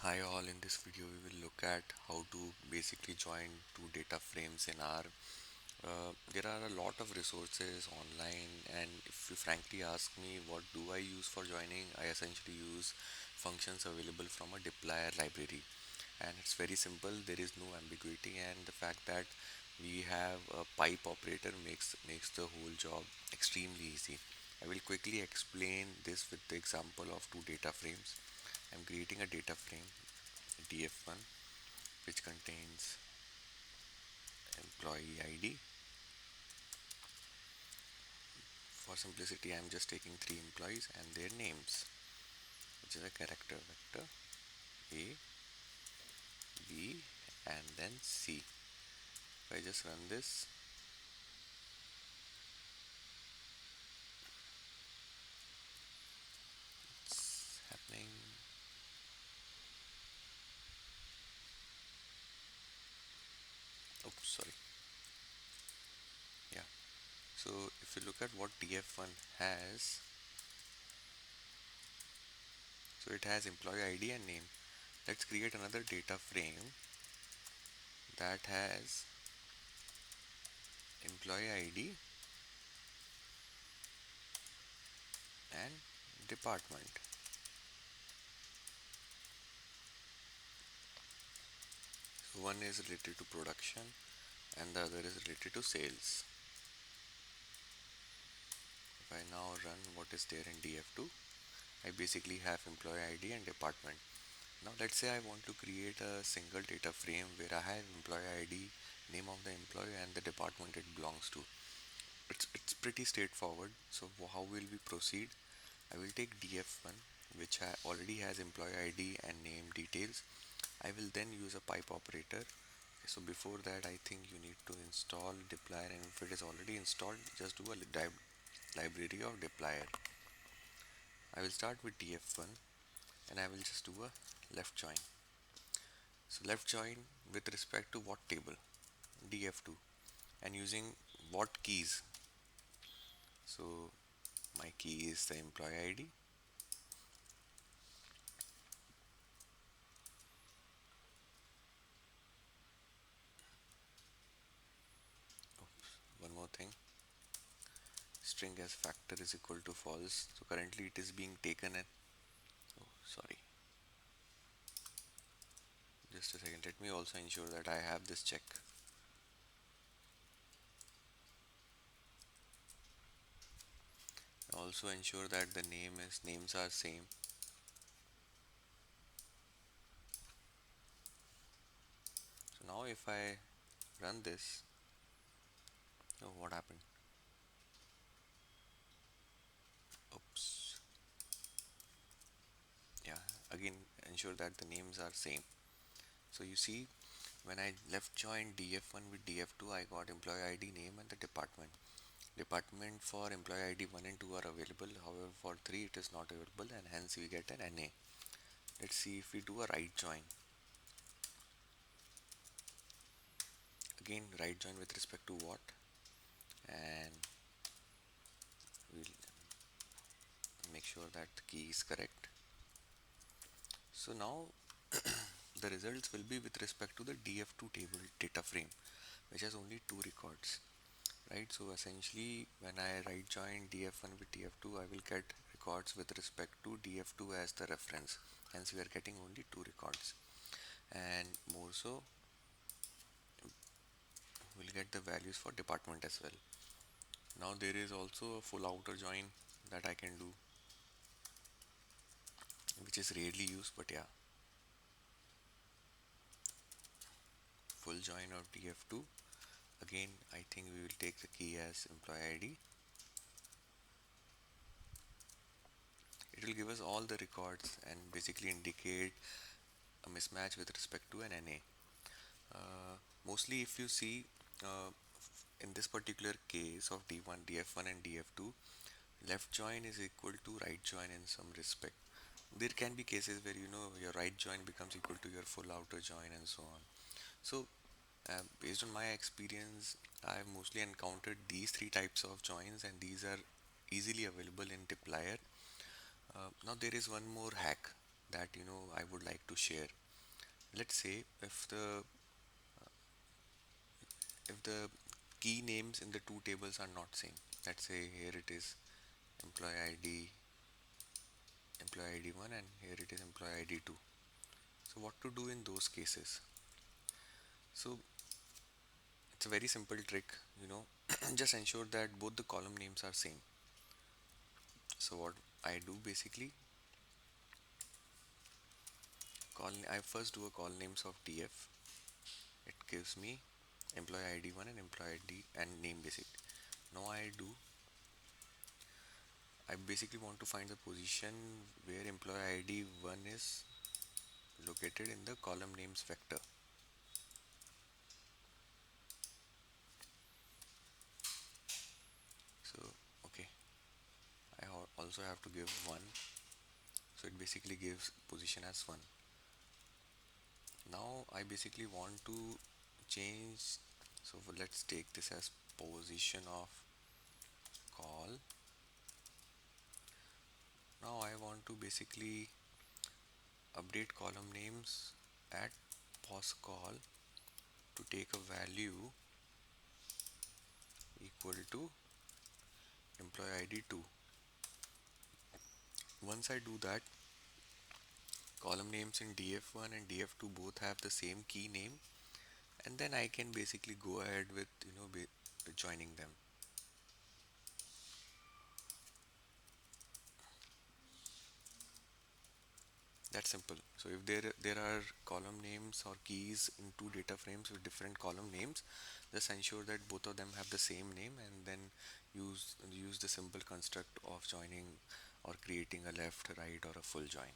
Hi all, in this video we will look at how to basically join two data frames in R. There are a lot of resources online, and if you frankly ask me what do I use for joining, I essentially use functions available from a dplyr library. And it's very simple, there is no ambiguity, and the fact that we have a pipe operator makes the whole job extremely easy. I will quickly explain this with the example of two data frames. I'm creating a data frame df1 which contains employee ID. For simplicity, I'm just taking three employees and their names, which is a character vector A, B, and then C. If I just run this, it's happening. Oops, sorry. Yeah. So if you look at what df1 has, so it has employee ID and name. Let's create another data frame that has employee ID and department. So one is related to production and the other is related to sales. If I now run what is there in df2, I basically have employee ID and department. Now let's say I want to create a single data frame where I have employee ID, name of the employee and the department it belongs to. It's pretty straightforward. So how will we proceed? I will take df1 which already has employee ID and name details. I will then use a pipe operator. So before that I think you need to install dplyr, and if it is already installed, just do a library of dplyr. I will start with df1 and I will just do a left join. So left join with respect to what table? df2, and using what keys? So my key is the employee ID. One more thing, string as factor is equal to false. So currently it is being taken at, oh sorry, just a second, let me also ensure that I have this check. Also ensure that the names are same. So now if I run this, oh what happened? Oops. Yeah, again ensure that the names are same. So you see, when I left joined df1 with df2, I got employee ID, name and the department. Department for employee ID 1 and 2 are available, however for 3 it is not available, and hence we get an NA. Let's see if we do a right join. Again right join with respect to what, and we'll make sure that the key is correct. So now the results will be with respect to the df2 table data frame, which has only two records, right? So essentially when I right join df1 with df2, I will get records with respect to df2 as the reference, hence we are getting only two records. And more so, we'll get the values for department as well. Now there is also a full outer join that I can do, which is rarely used, but yeah, full join of df2. Again I think we will take the key as employee ID. It will give us all the records and basically indicate a mismatch with respect to an NA. Mostly if you see, in this particular case of D1, DF1 and DF2, left join is equal to right join in some respect. There can be cases where your right join becomes equal to your full outer join and so on. So based on my experience, I have mostly encountered these three types of joins, and these are easily available in dplyr. Now there is one more hack that I would like to share. Let's say if the key names in the two tables are not same. Let's say here it is employee ID 1, and here it is employee ID 2. So what to do in those cases? So it's a very simple trick, just ensure that both the column names are same. So what I do basically, I first do a call names of df. It gives me employee ID 1 and employee ID and name basic. Now I basically want to find the position where employee ID 1 is located in the column names vector. So okay, also have to give 1, so it basically gives position as 1. Now I basically want to change, so let's take this as position of call. Now I want to basically update column names at pos call to take a value equal to employee ID 2. Once I do that, column names in df1 and df2 both have the same key name, and then I can basically go ahead with joining them. That's simple. So if there are column names or keys in two data frames with different column names, just ensure that both of them have the same name, and then use the simple construct of joining or creating a left, right, or a full join.